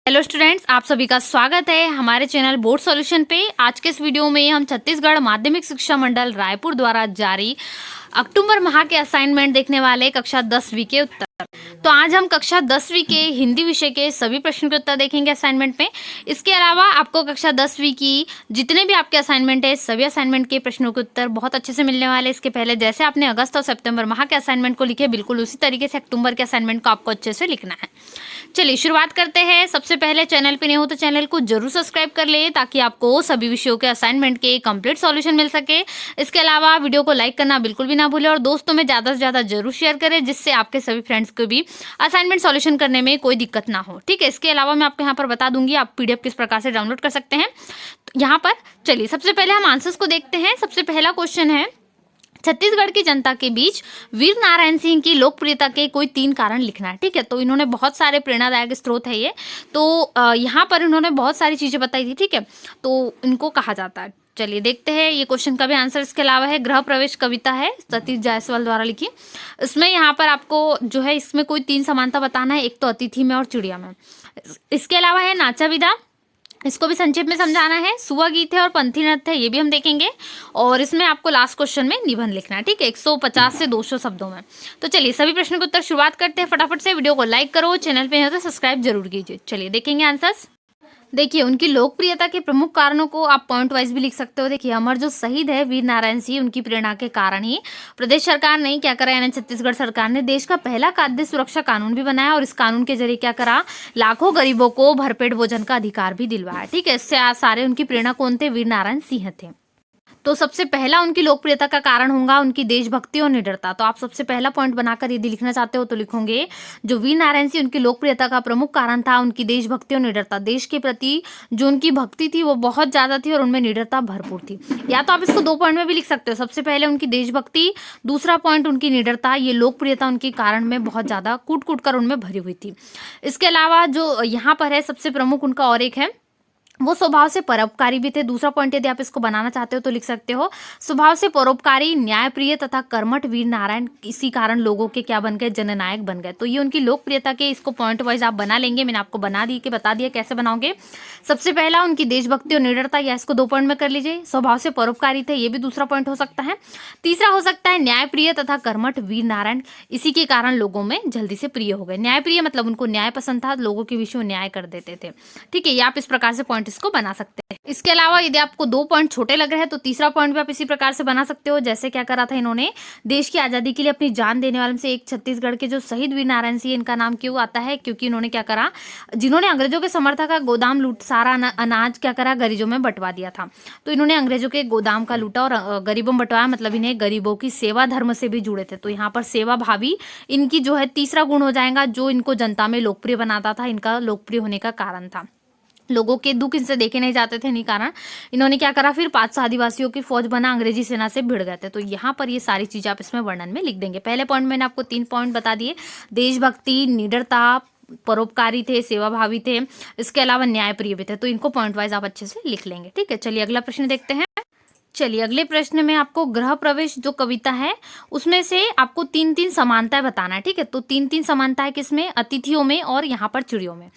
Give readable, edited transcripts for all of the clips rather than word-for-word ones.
Hello students, आप सभी का स्वागत है हमारे चैनल बोर्ड सॉल्यूशन पे। आज के इस वीडियो में हम छत्तीसगढ़ माध्यमिक शिक्षा मंडल रायपुर द्वारा जारी अक्टूबर माह के असाइनमेंट देखने वाले कक्षा 10वीं के उत्तर। तो आज हम कक्षा 10वीं के हिंदी विषय के सभी प्रश्न के उत्तर देखेंगे असाइनमेंट में। इसके अलावा आपको कक्षा 10वीं की जितने भी आपके असाइनमेंट है सभी असाइनमेंट के प्रश्नों के उत्तर बहुत अच्छे से मिलने वाले। इसके पहले जैसे आपने अगस्त और सितंबर माह के असाइनमेंट को लिखे, बिल्कुल उसी तरीके से अक्टूबर के असाइनमेंट को आपको अच्छे से लिखना है। चलिए शुरुआत करते हैं। सबसे पहले चैनल पे नहीं हो तो चैनल को जरूर सब्सक्राइब कर ले ताकि आपको सभी विषयों के असाइनमेंट के कंप्लीट सॉल्यूशन मिल सके। इसके अलावा वीडियो को लाइक करना बिल्कुल भी ना भूलें और दोस्तों में ज़्यादा से ज़्यादा जरूर शेयर करें, जिससे आपके सभी फ्रेंड्स को भी असाइनमेंट सॉल्यूशन करने में कोई दिक्कत ना हो। ठीक है, इसके अलावा मैं आपको यहाँ पर बता दूंगी आप PDF किस प्रकार से डाउनलोड कर सकते हैं। तो यहाँ पर चलिए सबसे पहले हम आंसर्स को देखते हैं। सबसे पहला क्वेश्चन है, छत्तीसगढ़ की जनता के बीच वीर नारायण सिंह की लोकप्रियता के कोई 3 कारण लिखना है। ठीक है, तो इन्होंने बहुत सारे प्रेरणादायक स्रोत है ये, तो यहाँ पर इन्होंने बहुत सारी चीजें बताई थी। ठीक है, तो इनको कहा जाता है। चलिए देखते हैं ये क्वेश्चन का भी आंसर। इसके अलावा है गृह प्रवेश कविता है सतीश जायसवाल द्वारा लिखी। इसमें यहाँ पर आपको जो है इसमें कोई 3 समानता बताना है, एक तो अतिथि में और चिड़िया में। इसके अलावा है नाचा विदा, इसको भी संक्षेप में समझाना है। सुआ गीत है और पंथी नृत्य है, ये भी हम देखेंगे। और इसमें आपको लास्ट क्वेश्चन में निबंध लिखना है। ठीक है, 150 से 200 शब्दों में। तो चलिए सभी प्रश्नों के उत्तर शुरुआत करते हैं फटाफट से। वीडियो को लाइक करो, चैनल पे है तो सब्सक्राइब जरूर कीजिए। चलिए देखेंगे आंसर्स। देखिए उनकी लोकप्रियता के प्रमुख कारणों को आप पॉइंट वाइज भी लिख सकते हो। देखिए अमर जो शहीद है वीर नारायण सिंह, उनकी प्रेरणा के कारण ही प्रदेश सरकार ने क्या करा, यानी छत्तीसगढ़ सरकार ने देश का पहला खाद्य सुरक्षा कानून भी बनाया और इस कानून के जरिए क्या करा, लाखों गरीबों को भरपेट भोजन का अधिकार भी दिलवाया। ठीक है, इससे सारे उनकी प्रेरणा कौन थे, वीर नारायण सिंह थे। तो सबसे पहला उनकी लोकप्रियता का कारण होगा उनकी देशभक्ति और निडरता। तो आप सबसे पहला पॉइंट बनाकर यदि लिखना चाहते हो तो लिखोगे जो वीर नारायण सिंह उनकी लोकप्रियता का प्रमुख कारण था उनकी देशभक्ति और निडरता। देश के प्रति जो उनकी भक्ति थी वो बहुत ज्यादा थी और उनमें निडरता भरपूर थी। या तो आप इसको 2 पॉइंट में भी लिख सकते हो। सबसे पहले उनकी देशभक्ति, दूसरा पॉइंट उनकी निडरता। ये लोकप्रियता उनके कारण में बहुत ज्यादा कूट कूट कर उनमें भरी हुई थी। इसके अलावा जो यहाँ पर है सबसे प्रमुख उनका और एक है, वो स्वभाव से परोपकारी भी थे। दूसरा पॉइंट यदि आप इसको बनाना चाहते हो तो लिख सकते हो स्वभाव से परोपकारी, न्यायप्रिय तथा कर्मठ वीर नारायण इसी कारण लोगों के क्या बन गए, जननायक बन गए। तो ये उनकी लोकप्रियता के, इसको पॉइंट वाइज आप बना लेंगे। मैंने आपको बता दिया कैसे बनाओगे। सबसे पहला उनकी देशभक्ति और निडरता, या इसको 2 पॉइंट में कर लीजिए। स्वभाव से परोपकारी थे, ये भी दूसरा पॉइंट हो सकता है। तीसरा हो सकता है न्यायप्रिय तथा कर्मठ वीर नारायण, इसी के कारण लोगों में जल्दी से प्रिय हो गए। न्यायप्रिय मतलब उनको न्याय पसंद था, लोगों के विषय में न्याय कर देते थे। ठीक है, ये आप इस प्रकार से पॉइंट इसको बना सकते हैं। इसके अलावा यदि आपको 2 पॉइंट छोटे लग रहे हैं तो तीसरा पॉइंट भी आप इसी प्रकार से बना सकते हो। जैसे क्या करा था इन्होंने, देश की आजादी के लिए अपनी जान देने वाले से एक छत्तीसगढ़ के जो शहीद वीर नारायण सिंह, इनका नाम क्यों आता है, क्योंकि इन्होंने क्या करा, जिन्होंने अंग्रेजों के समर्थक का गोदाम लूट, सारा अनाज क्या करा, गरीबों में बंटवा दिया था। तो इन्होंने अंग्रेजों के गोदाम का लूटा और गरीबों में बंटवाया, मतलब इन्हें गरीबों की सेवा धर्म से भी जुड़े थे। तो यहाँ पर सेवा भावी इनकी जो है तीसरा गुण हो जाएगा, जो इनको जनता में लोकप्रिय बनाता था, इनका लोकप्रिय होने का कारण था। लोगों के दुख इनसे देखे नहीं जाते थे, इन्हीं कारण इन्होंने क्या करा, फिर 500 आदिवासियों की फौज बना, अंग्रेजी सेना से भिड़ गए थे। तो यहाँ पर ये सारी चीजें आप इसमें वर्णन में लिख देंगे। पहले पॉइंट मैंने आपको 3 पॉइंट बता दिए, देशभक्ति, निडरता, परोपकारी थे, सेवाभावी थे, इसके अलावा न्यायप्रिय भी थे। तो इनको पॉइंट वाइज आप अच्छे से लिख लेंगे। ठीक है, चलिए अगला प्रश्न देखते हैं। चलिए अगले प्रश्न में आपको गृह प्रवेश जो कविता है उसमें से आपको 3-3 समानताएं बताना है। ठीक है, तो 3-3 समानताएं किसमें, अतिथियों में और यहाँ पर चिड़ियों में।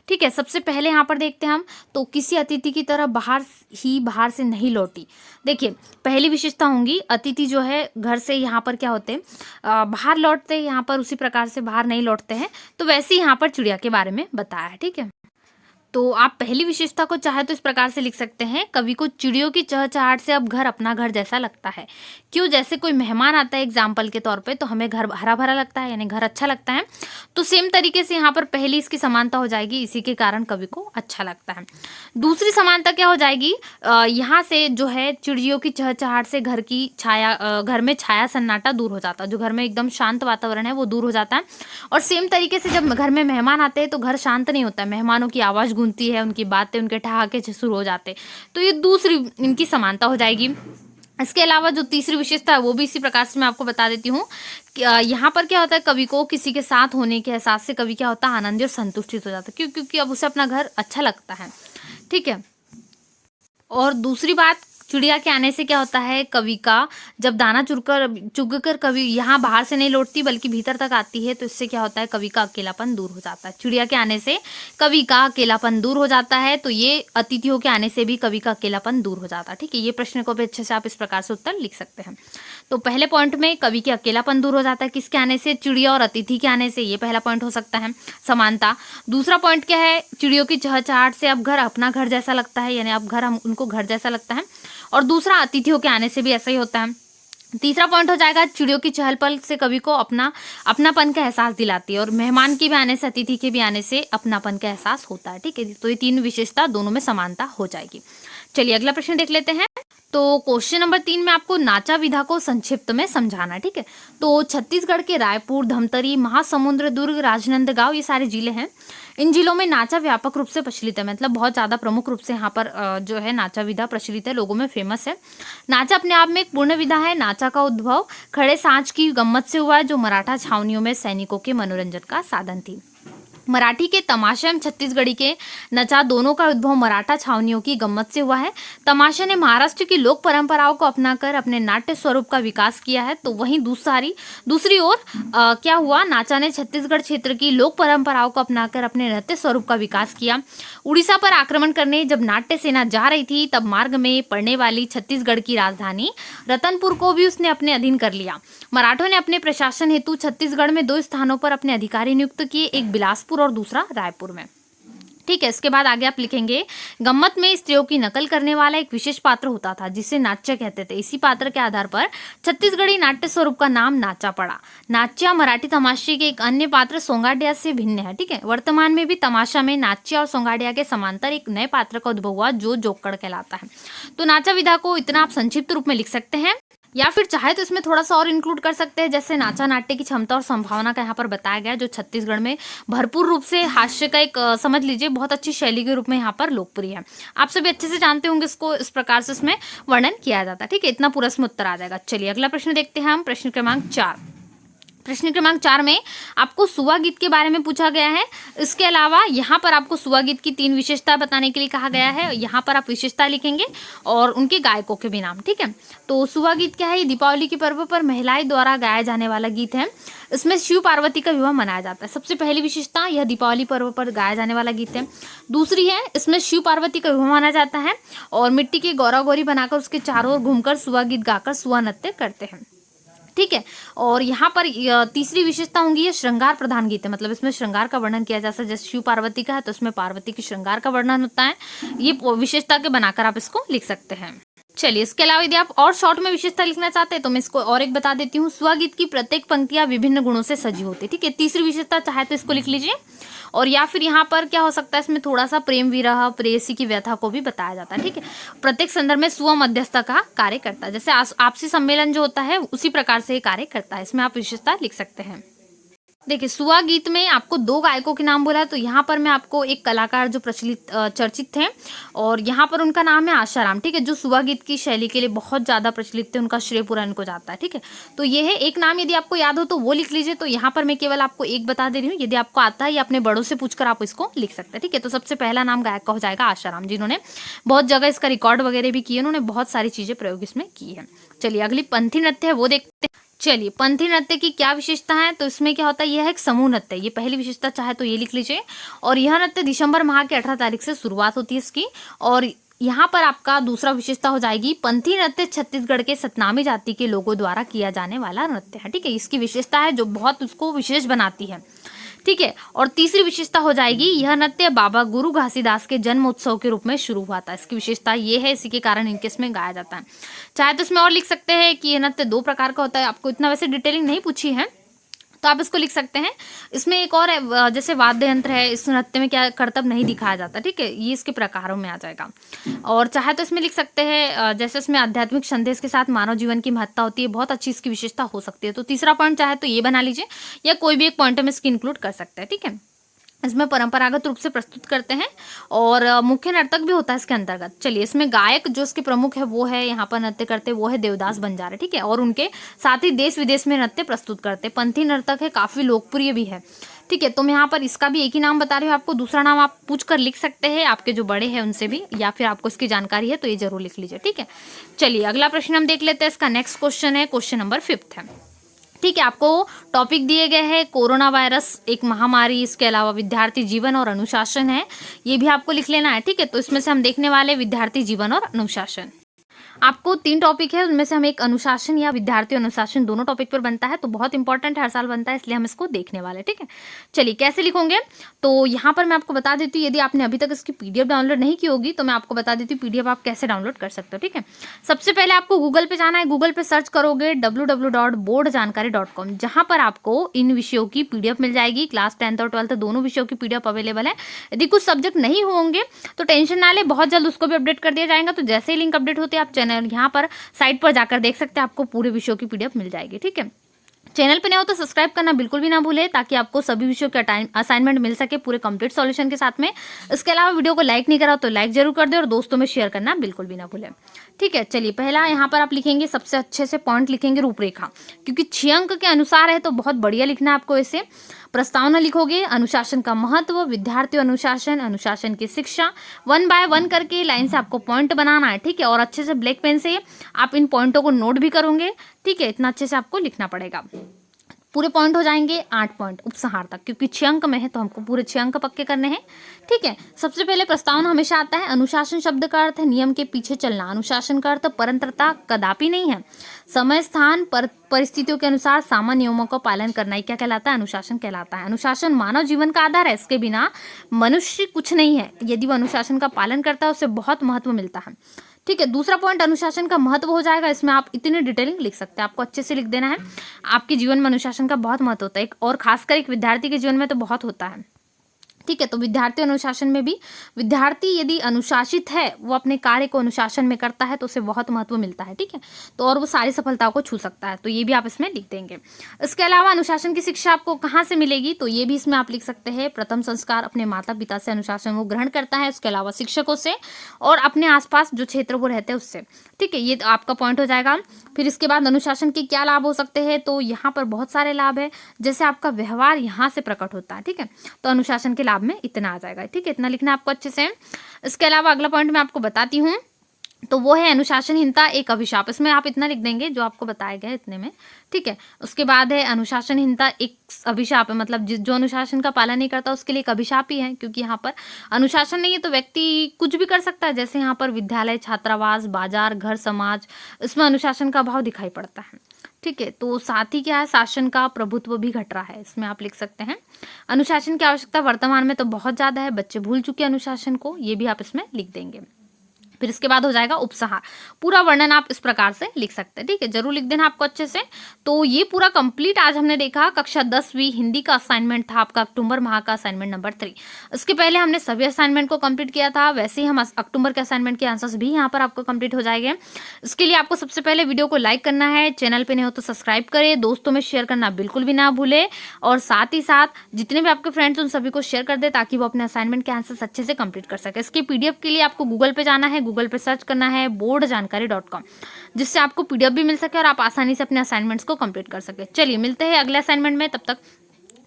ठीक है, सबसे पहले यहाँ पर देखते हैं हम, तो किसी अतिथि की तरह बाहर से नहीं लौटी। देखिए पहली विशेषता होंगी, अतिथि जो है घर से यहाँ पर क्या होते हैं, बाहर लौटते हैं, यहाँ पर उसी प्रकार से बाहर नहीं लौटते हैं। तो वैसे ही यहाँ पर चिड़िया के बारे में बताया है। ठीक है, तो आप पहली विशेषता को चाहे तो इस प्रकार से लिख सकते हैं, कवि को चिड़ियों की चहचहाहट से अब घर अपना घर जैसा लगता है। क्यों, जैसे कोई मेहमान आता है एग्जाम्पल के तौर पे, तो हमें घर हरा भरा लगता है, यानी घर अच्छा लगता है। तो सेम तरीके से यहाँ पर पहली इसकी समानता हो जाएगी, इसी के कारण कवि को अच्छा लगता है। दूसरी समानता क्या हो जाएगी, यहाँ से जो है चिड़ियों की चहचहाहट से घर की छाया, घर में छाया सन्नाटा दूर हो जाता है, जो घर में एकदम शांत वातावरण है वो दूर हो जाता है। और सेम तरीके से जब घर में मेहमान आते हैं तो घर शांत नहीं होता है, मेहमानों की आवाज गूंजती है, उनकी बातें, उनके ठहाके शुरू हो जाते। तो ये दूसरी इनकी समानता हो जाएगी। इसके अलावा जो तीसरी विशेषता है वो भी इसी प्रकार से मैं आपको बता देती हूँ। यहाँ पर क्या होता है, कवि को किसी के साथ होने के एहसास से कवि क्या होता है, आनंदित और संतुष्टित हो जाता है। क्यों, क्योंकि अब उसे अपना घर अच्छा लगता है। ठीक है, और दूसरी बात चिड़िया के आने से क्या होता है, कवि का जब दाना चुगकर कवि यहाँ बाहर से नहीं लौटती बल्कि भीतर तक आती है, तो इससे क्या होता है, कवि का अकेलापन दूर हो जाता है। चिड़िया के आने से कवि का अकेलापन दूर हो जाता है, तो ये अतिथियों के आने से भी कवि का अकेलापन दूर हो जाता है। ठीक है, ये प्रश्न को भी अच्छे से आप इस प्रकार से उत्तर लिख सकते हैं। तो पहले पॉइंट में कवि के अकेलापन दूर हो जाता है, किसके आने से, चिड़िया और अतिथि के आने से, ये पहला पॉइंट हो सकता है, समानता। दूसरा पॉइंट क्या है, चिड़ियों की चहचहाहट से अब घर अपना घर जैसा लगता है, यानी अब घर हम उनको घर जैसा लगता है। और दूसरा, अतिथियों के आने से भी ऐसा ही होता है। तीसरा पॉइंट हो जाएगा, चिड़ियों की चहल पहल से कवि को अपनापन का एहसास दिलाती है, और मेहमान के भी आने से, अतिथि के भी आने से अपनापन का एहसास होता है। ठीक है, तो ये तीन विशेषता दोनों में समानता हो जाएगी। चलिए अगला प्रश्न देख लेते हैं। तो क्वेश्चन नंबर 3 में आपको नाचा विधा को संक्षिप्त में समझाना है। ठीक है, तो छत्तीसगढ़ के रायपुर, धमतरी, महासमुंद, दुर्ग, राजनांदगांव, ये सारे जिले हैं। इन जिलों में नाचा व्यापक रूप से प्रचलित है, मतलब बहुत ज्यादा प्रमुख रूप से यहाँ पर जो है नाचा विधा प्रचलित है, लोगों में फेमस है। नाचा अपने आप में एक पूर्ण विधा है। नाचा का उद्भव खड़े सांच की गम्मत से हुआ है, जो मराठा छावनियों में सैनिकों के मनोरंजन का साधन थी। मराठी के तमाशा एवं छत्तीसगढ़ी के नचा दोनों का उद्भव मराठा छावनियों की गम्मत से हुआ है। तमाशा ने महाराष्ट्र की लोक परंपराओं को अपनाकर अपने नाट्य स्वरूप का विकास किया है, तो वहीं दूसरी ओर क्या हुआ, नाचा ने छत्तीसगढ़ क्षेत्र की लोक परंपराओं को अपनाकर अपने नृत्य स्वरूप का विकास किया। उड़ीसा पर आक्रमण करने जब नाट्य सेना जा रही थी, तब मार्ग में पड़ने वाली छत्तीसगढ़ की राजधानी रतनपुर को भी उसने अपने अधीन कर लिया। मराठों ने अपने प्रशासन हेतु छत्तीसगढ़ में 2 स्थानों पर अपने अधिकारी नियुक्त किए, एक बिलासपुर और दूसरा रायपुर में। ठीक है, इसके बाद आगे आप लिखेंगे, गम्मत में स्त्रियों की नकल करने वाला एक विशेष पात्र होता था, जिसे नाच्य कहते थे। इसी पात्र के आधार पर छत्तीसगढ़ी नाट्य स्वरूप का नाम नाचा पड़ा। नाच्या मराठी तमाशे के एक अन्य पात्र सोंगाडिया से भिन्न है। ठीक है, वर्तमान में भी तमाशा में नाच्या और सोंगाडिया के समांतर एक नए पात्र का उद्भव हुआ, जो जोकड़ कहलाता है। तो नाचा विधा को इतना आप संक्षिप्त रूप में लिख सकते हैं, या फिर चाहे तो इसमें थोड़ा सा और इंक्लूड कर सकते हैं, जैसे नाचा नाट्य की क्षमता और संभावना का यहाँ पर बताया गया, जो छत्तीसगढ़ में भरपूर रूप से हास्य का एक समझ लीजिए बहुत अच्छी शैली के रूप में यहाँ पर लोकप्रिय है। आप सभी अच्छे से जानते होंगे इसको, इस प्रकार से इसमें वर्णन किया जाता है। ठीक है, इतना पूरा इसमें उत्तर आ जाएगा। चलिए अगला प्रश्न देखते हैं हम, प्रश्न क्रमांक 4। प्रश्न क्रमांक 4 में आपको सुआ गीत के बारे में पूछा गया है। इसके अलावा यहाँ पर आपको सुआ गीत की 3 विशेषता बताने के लिए कहा गया है। यहाँ पर आप विशेषता लिखेंगे और उनके गायकों के भी नाम। ठीक है, तो सुआ गीत क्या है, ये दीपावली के पर्व पर महिलाएं द्वारा गाया जाने वाला गीत है। इसमें शिव पार्वती का विवाह मनाया जाता है। सबसे पहली विशेषता, यह दीपावली पर्व पर गाया जाने वाला गीत है। दूसरी है, इसमें शिव पार्वती का विवाह माना जाता है, और मिट्टी के गौरा गौरी बनाकर उसके चारों ओर घूमकर सुआ गीत गाकर सुआ नृत्य करते हैं। ठीक है, और यहाँ पर तीसरी विशेषता होंगी, ये श्रृंगार प्रधान गीत है, मतलब इसमें श्रृंगार का वर्णन किया जाता है। जैसे शिव पार्वती का है तो इसमें पार्वती के श्रृंगार का वर्णन होता है। ये विशेषता के बनाकर आप इसको लिख सकते हैं। चलिए, इसके अलावा यदि आप और शॉर्ट में विशेषता लिखना चाहते हैं तो मैं इसको और एक बता देती हूँ। सुआ गीत की प्रत्येक पंक्तियां विभिन्न गुणों से सजी होती है। ठीक है, तीसरी विशेषता चाहे तो इसको लिख लीजिए। और या फिर यहाँ पर क्या हो सकता है, इसमें थोड़ा सा प्रेम विरह, प्रेयसी की व्यथा को भी बताया जाता है। ठीक है, प्रत्येक संदर्भ में सुआ मध्यस्थता का कार्य करता है। जैसे आपसी सम्मेलन जो होता है उसी प्रकार से ये कार्य करता है। इसमें आप विशेषता लिख सकते हैं। देखिए, सुआ गीत में आपको 2 गायकों के नाम बोला है, तो यहाँ पर मैं आपको एक कलाकार जो प्रचलित चर्चित थे, और यहाँ पर उनका नाम है आशाराम। ठीक है, जो सुआ गीत की शैली के लिए बहुत ज़्यादा प्रचलित थे, उनका श्रेय पूरा इनको जाता है। ठीक है, तो ये है एक नाम, यदि आपको याद हो तो वो लिख लीजिए। तो यहाँ पर मैं केवल आपको एक बता दे रही हूँ, यदि आपको आता है या अपने बड़ों से पूछकर आप इसको लिख सकते हैं। ठीक है, तो सबसे पहला नाम गायक का हो जाएगा आशाराम, जिन्होंने बहुत जगह इसका रिकॉर्ड वगैरह भी किए, उन्होंने बहुत सारी चीज़ें प्रयोग इसमें की है। चलिए अगली पंथी नृत्य है वो देखते हैं। चलिए, पंथी नृत्य की क्या विशेषता है, तो इसमें क्या होता है, यह एक समूह नृत्य है। ये पहली विशेषता चाहे तो ये लिख लीजिए। और यह नृत्य दिसंबर माह के 18 तारीख से शुरुआत होती है इसकी। और यहाँ पर आपका दूसरा विशेषता हो जाएगी, पंथी नृत्य छत्तीसगढ़ के सतनामी जाति के लोगों द्वारा किया जाने वाला नृत्य है। ठीक है, इसकी विशेषता है जो बहुत उसको विशेष बनाती है। ठीक है, और तीसरी विशेषता हो जाएगी, यह नृत्य बाबा गुरु घासीदास के जन्म उत्सव के रूप में शुरू हुआ था। इसकी विशेषता ये है, इसी के कारण इनके इसमें गाया जाता है। चाहे तो इसमें और लिख सकते हैं कि यह नृत्य 2 प्रकार का होता है। आपको इतना वैसे डिटेलिंग नहीं पूछी है, तो आप इसको लिख सकते हैं। इसमें एक और है, जैसे वाद्य यंत्र है, इस नृत्य में क्या करतब नहीं दिखाया जाता। ठीक है, ये इसके प्रकारों में आ जाएगा। और चाहे तो इसमें लिख सकते हैं, जैसे इसमें आध्यात्मिक संदेश के साथ मानव जीवन की महत्ता होती है, बहुत अच्छी इसकी विशेषता हो सकती है। तो तीसरा पॉइंट चाहे तो ये बना लीजिए, या कोई भी एक पॉइंट में इसकी इंक्लूड कर सकते हैं। ठीक है, इसमें परंपरागत रूप से प्रस्तुत करते हैं, और मुख्य नर्तक भी होता है इसके अंतर्गत। चलिए, इसमें गायक जो इसके प्रमुख है वो है, यहाँ पर नृत्य करते वो है देवदास बंजारे। ठीक है, और उनके साथ ही देश विदेश में नृत्य प्रस्तुत करते। पंथी नर्तक है, काफी लोकप्रिय भी है। ठीक है, तो मैं यहाँ पर इसका भी एक ही नाम बता रही हूँ आपको, दूसरा नाम आप पूछ कर लिख सकते हैं आपके जो बड़े हैं उनसे भी, या फिर आपको इसकी जानकारी है तो ये जरूर लिख लीजिए। ठीक है, चलिए अगला प्रश्न हम देख लेते हैं। इसका नेक्स्ट क्वेश्चन है, क्वेश्चन नंबर 5 है। ठीक है, आपको टॉपिक दिए गए हैं कोरोना वायरस एक महामारी, इसके अलावा विद्यार्थी जीवन और अनुशासन है, ये भी आपको लिख लेना है। ठीक है, तो इसमें से हम देखने वाले विद्यार्थी जीवन और अनुशासन। आपको 3 टॉपिक है, उनमें से हम एक अनुशासन या विद्यार्थी अनुशासन दोनों टॉपिक पर बनता है, तो बहुत इंपॉर्टेंट है, हर साल बनता है, इसलिए हम इसको देखने वाले हैं। ठीक है, चलिए कैसे लिखोगे, तो यहाँ पर मैं आपको बता देती हूँ, यदि आपने अभी तक इसकी पीडीएफ डाउनलोड नहीं की होगी तो मैं आपको बता देती हूँ पीडीएफ आप कैसे डाउनलोड कर सकते हो। ठीक है, सबसे पहले आपको गूगल पे जाना है, गूगल पे सर्च करोगे www.boardjankari.com, जहाँ पर आपको इन विषयों की पीडीएफ मिल जाएगी। क्लास 10th और 12th दोनों विषयों की पीडीएफ अवेलेबल है। यदि कुछ सब्जेक्ट नहीं होंगे तो टेंशन ना ले, बहुत जल्द उसको भी अपडेट कर दिया जाएगा। तो जैसे ही लिंक अपडेट होते हैं आप चैनल यहाँ पर साइट पर जाकर देख सकते हैं, आपको पूरे विषयों की पीडीएफ मिल जाएगी। ठीक है, चैनल पे नए हो तो सब्सक्राइब करना बिल्कुल भी ना भूले, ताकि आपको सभी विषयों के असाइनमेंट मिल सके पूरे कंप्लीट सॉल्यूशन के साथ में। इसके अलावा वीडियो को लाइक नहीं करा तो लाइक जरूर कर दे और दोस्तों में शेयर करना बिल्कुल भी ना भूले। ठीक है, चलिए पहला यहाँ पर आप लिखेंगे, सबसे अच्छे से पॉइंट लिखेंगे रूपरेखा, क्योंकि 6 अंक के अनुसार है तो बहुत बढ़िया लिखना है आपको इसे। प्रस्तावना लिखोगे, अनुशासन का महत्व, विद्यार्थी अनुशासन, अनुशासन की शिक्षा, 1 बाय 1 करके लाइन से आपको पॉइंट बनाना है। ठीक है, और अच्छे से ब्लैक पेन से आप इन पॉइंटों को नोट भी करोगे। ठीक है, इतना अच्छे से आपको लिखना पड़ेगा। पूरे पॉइंट हो जाएंगे 8 पॉइंट उपसंहार तक, क्योंकि 6 अंक में है तो हमको पूरे 6 अंक पक्के करने हैं। ठीक है, सबसे पहले प्रस्तावना हमेशा आता है। अनुशासन शब्द का अर्थ है नियम के पीछे चलना, अनुशासन का अर्थ परतंत्रता कदापि नहीं है, समय स्थान परिस्थितियों के अनुसार सामान्य नियमों का पालन करना, ये क्या कहलाता है, अनुशासन कहलाता है। अनुशासन मानव जीवन का आधार है, इसके बिना मनुष्य कुछ नहीं है। यदि वह अनुशासन का पालन करता है उसे बहुत महत्व मिलता है। ठीक है, दूसरा पॉइंट अनुशासन का महत्व हो जाएगा, इसमें आप इतनी डिटेलिंग लिख सकते हैं, आपको अच्छे से लिख देना है। आपके जीवन में अनुशासन का बहुत महत्व होता है, और खासकर एक विद्यार्थी के जीवन में तो बहुत होता है। ठीक है, तो विद्यार्थी अनुशासन में भी विद्यार्थी यदि अनुशासित है, वो अपने कार्य को अनुशासन में करता है तो उसे बहुत महत्व मिलता है। ठीक है, तो और वो सारी सफलताओं को छू सकता है, तो ये भी आप इसमें लिख देंगे। इसके अलावा अनुशासन की शिक्षा आपको कहाँ से मिलेगी, तो ये भी इसमें आप लिख सकते हैं। प्रथम संस्कार अपने माता पिता से अनुशासन वो ग्रहण करता है, उसके अलावा शिक्षकों से और अपने आसपास जो क्षेत्र वो रहते हैं उससे। ठीक है, ये तो आपका पॉइंट हो जाएगा। फिर इसके बाद अनुशासन के क्या लाभ हो सकते हैं, तो यहाँ पर बहुत सारे लाभ है, जैसे आपका व्यवहार यहाँ से प्रकट होता है। ठीक है, तो अनुशासन के लाभ में इतना आ जाएगा। ठीक है, इतना लिखना है आपको अच्छे से। इसके अलावा अगला पॉइंट मैं आपको बताती हूँ, तो वो है अनुशासनहीनता एक अभिशाप, इसमें आप इतना लिख देंगे जो आपको बताया गया है इतने में। ठीक है, उसके बाद है अनुशासनहीनता एक अभिशाप है, मतलब जो अनुशासन का पालन नहीं करता उसके लिए एक अभिशाप ही है, क्योंकि यहाँ पर अनुशासन नहीं है तो व्यक्ति कुछ भी कर सकता है, जैसे यहाँ पर विद्यालय, छात्रावास, बाजार, घर, समाज, इसमें अनुशासन का अभाव दिखाई पड़ता है। ठीक है, तो साथ ही क्या है, शासन का प्रभुत्व भी घट रहा है, इसमें आप लिख सकते हैं। अनुशासन की आवश्यकता वर्तमान में तो बहुत ज्यादा है, बच्चे भूल चुके अनुशासन को, ये भी आप इसमें लिख देंगे। फिर इसके बाद हो जाएगा उपसंहार, पूरा वर्णन आप इस प्रकार से लिख सकते हैं। ठीक है, जरूर लिख देना आपको अच्छे से। तो ये पूरा कंप्लीट आज हमने देखा कक्षा 10वीं हिंदी का असाइनमेंट था आपका, अक्टूबर माह का असाइनमेंट नंबर 3। इसके पहले हमने सभी असाइनमेंट को कंप्लीट किया था, वैसे ही हम अक्टूबर के असाइनमेंट के आंसर्स भी यहाँ पर आपको कंप्लीट हो जाएंगे। इसके लिए आपको सबसे पहले वीडियो को लाइक करना है, चैनल पे नहीं हो तो सब्सक्राइब करें, दोस्तों में शेयर करना बिल्कुल भी ना भूले, और साथ ही साथ जितने भी आपके फ्रेंड्स उन सभी को शेयर कर दे, ताकि वो अपने असाइनमेंट के आंसर्स अच्छे से कंप्लीट कर सके। इसके पीडीएफ के लिए आपको गूगल पे जाना है, गूगल पे सर्च करना है boardjankari.com, जिससे आपको पीडीएफ भी मिल सके और आप आसानी से अपने असाइनमेंट्स को कंप्लीट कर सके। चलिए मिलते हैं अगले असाइनमेंट में, तब तक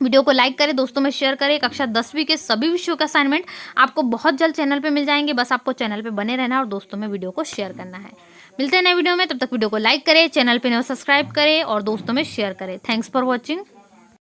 वीडियो को लाइक करें, दोस्तों में शेयर करें। कक्षा 10वीं के सभी विषयों का असाइनमेंट आपको बहुत जल्द चैनल पे मिल जाएंगे, बस आपको चैनल पे बने रहना और दोस्तों में वीडियो को शेयर करना है। मिलते हैं नए वीडियो में, तब तक वीडियो को लाइक करें, चैनल पे नए सब्सक्राइब करें और दोस्तों में शेयर करें। Thanks for watching.